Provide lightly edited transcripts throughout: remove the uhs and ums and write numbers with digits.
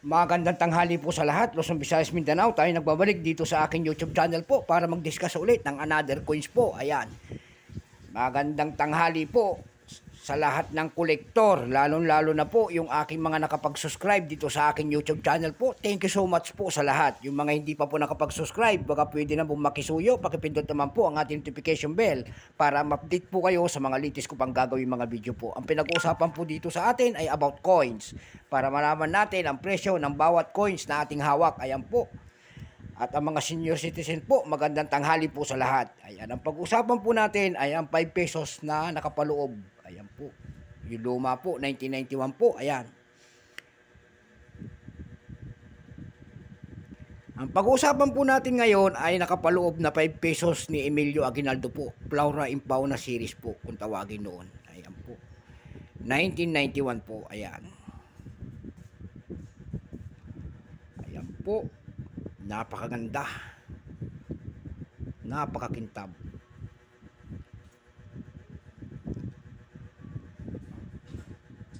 Magandang tanghali po sa lahat, Luzon, Visayas, Mindanao. Tayo nagbabalik dito sa aking YouTube channel po para mag-discuss ulit ng another coins po. Ayan. Magandang tanghali po sa lahat ng kolektor, lalong-lalo na po yung aking mga nakapag-subscribe dito sa aking YouTube channel po. Thank you so much po sa lahat. Yung mga hindi pa po nakapag-subscribe, baka pwede na po makisuyo, pakipindot naman po ang ating notification bell para ma-update po kayo sa mga latest ko pang gagawin mga video po. Ang pinag-uusapan po dito sa atin ay about coins, para malaman natin ang presyo ng bawat coins na ating hawak. Ayan po. At ang mga senior citizen po, magandang tanghali po sa lahat. Ayan, ang pag-usapan po natin ay ang 5 pesos na nakapaloob. Ayan po. Yung luma po, 1991 po. Ayan. Ang pag-usapan po natin ngayon ay nakapaloob na 5 pesos ni Emilio Aguinaldo po. Flora Impao na series po, kung tawagin noon. Ayan po. 1991 po. Ayan. Ayan po. Napakaganda. Napakakintab.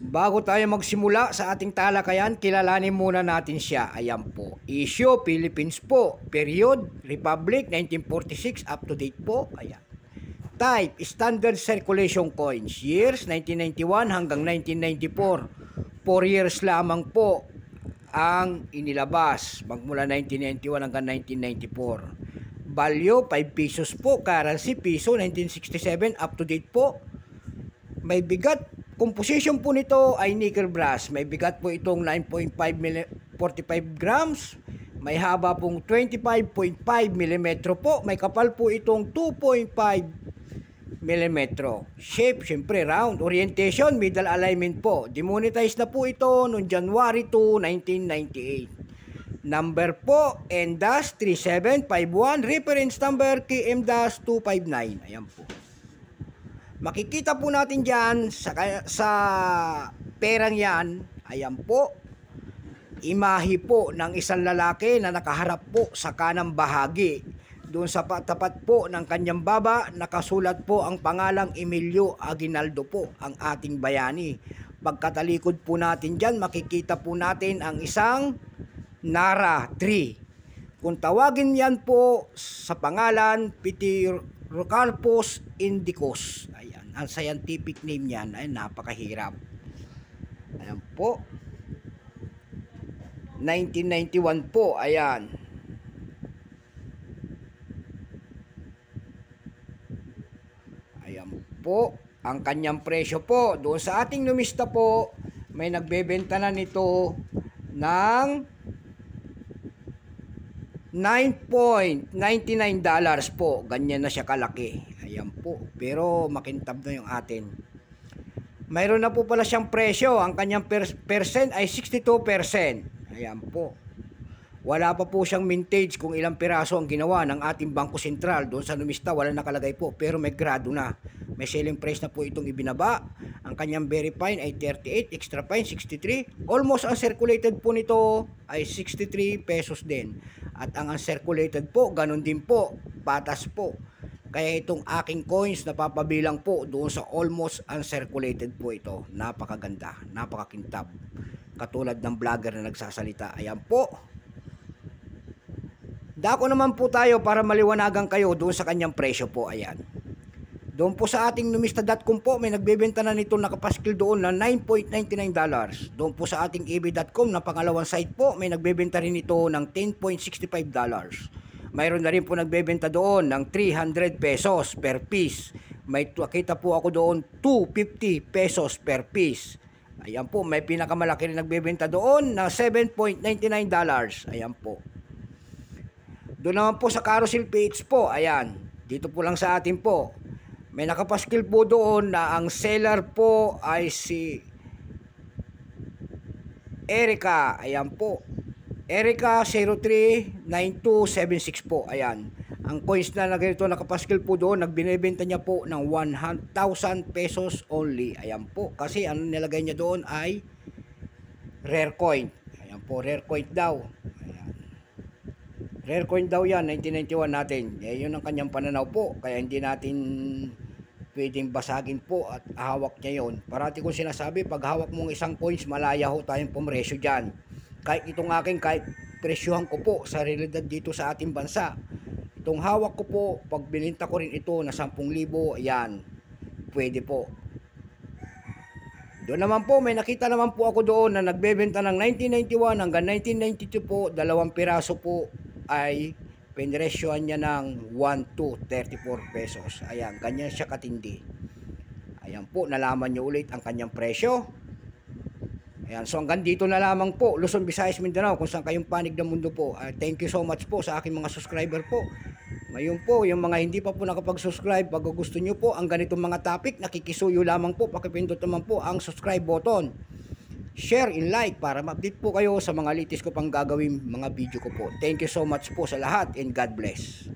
Bago tayo magsimula sa ating talakayan, kilalanin muna natin siya. Ayan po. Issue, Philippines po. Period, Republic, 1946, up to date po. Ayan. Type, Standard Circulation Coins. Years, 1991 hanggang 1994. 4 years lamang po ang inilabas magmula 1991 hanggang 1994. Value 5 pesos po, currency piso 1967, up to date po. May bigat, composition po nito ay nickel brass. May bigat po itong 9.45 grams. May haba pong 25.5 mm po. May kapal po itong 2.5 milimetro. Shape, syempre round. Orientation, middle alignment po. Demonetized na po ito noong January 2, 1998. Number po, N-3751. Reference number, KM-259. Ayan po. Makikita po natin dyan sa perang yan. Ayan po. Imahe po ng isang lalaki na nakaharap po sa kanang bahagi. Doon sa tapat po ng kanyang baba, nakasulat po ang pangalang Emilio Aguinaldo po, ang ating bayani. Pagkatalikod po natin dyan, makikita po natin ang isang Nara tree. Kung tawagin yan po sa pangalan, Pityrocarpus indicus. Ayan, ang scientific name yan ay napakahirap. Ayan po. 1991 po, ayan. Po, ang kanyang presyo po doon sa ating numista po, may nagbebenta na nito ng $9.99 po. Ganyan na siya kalaki. Ayan po. Pero makintab na yung atin. Mayroon na po pala siyang presyo. Ang kanyang percent ay 62%. Ayan po. Wala pa po siyang mintage kung ilang piraso ang ginawa ng ating Bangko Sentral. Doon sa numista wala nakalagay po, pero may grado na. May selling price na po itong ibinaba. Ang kanyang very fine ay 38, extra fine 63. Almost uncirculated po nito ay 63 pesos din. At ang uncirculated po, ganun din po, patas po. Kaya itong aking coins napapabilang po doon sa almost uncirculated po ito. Napakaganda, napakakintab. Katulad ng vlogger na nagsasalita. Ayan po. Dako naman po tayo para maliwanagan kayo doon sa kanyang presyo po. Ayan. Doon po sa ating numista.com po, may nagbebenta na nito nakapaskil doon na $9.99. Doon po sa ating eb.com na pangalawang site po, may nagbebenta rin ito ng $10.65. Mayroon na rin po nagbebenta doon ng 300 pesos per piece. May kita po ako doon 250 pesos per piece. Ayan po, may pinakamalaki rin nagbebenta doon na $7.99. Ayan po. Doon naman po sa Carousel page po, ayan, dito po lang sa atin po, may nakapaskil po doon na ang seller po ay si Erica. Ayan po. Erica 039276 po. Ayan. Ang coins na ganito nakapaskil po doon, nagbinebenta niya po ng 100,000 pesos only. Ayan po. Kasi ano nilagay niya doon ay rare coin. Ayan po, rare coin daw. Ayan. Rare coin daw yan, 1991 natin. Yun ang kanyang pananaw po. Kaya hindi natin pwedeng basagin po at hawak niya yon. Parati kong sinasabi, pag hawak mong isang coins, malaya ho tayong pumresyo dyan. kahit itong aking, kahit presyuhan ko po sa realidad dito sa ating bansa. Itong hawak ko po, pag bininta ko rin ito na 10,000, ayan, pwede po. Doon naman po, may nakita naman po ako doon na nagbebenta ng 1991 hanggang 1992 po, 2 piraso po ay pinresyohan niya ng 1 to 34 pesos. Ayan, ganyan siya katindi. Ayan po, nalaman nyo ulit ang kanyang presyo. Ayan, so hanggang dito na lamang po, Luzon, Visayas, Mindanao, kung saan kayong panig ng mundo po. Thank you so much po sa aking mga subscriber po. Ngayon po, yung mga hindi pa po nakapag-subscribe, pag gusto nyo po ang ganitong mga topic, nakikisuyo lamang po, pakipindot naman po ang subscribe button. Share and like para ma-update po kayo sa mga latest ko pang gagawin mga video ko po. Thank you so much po sa lahat and God bless.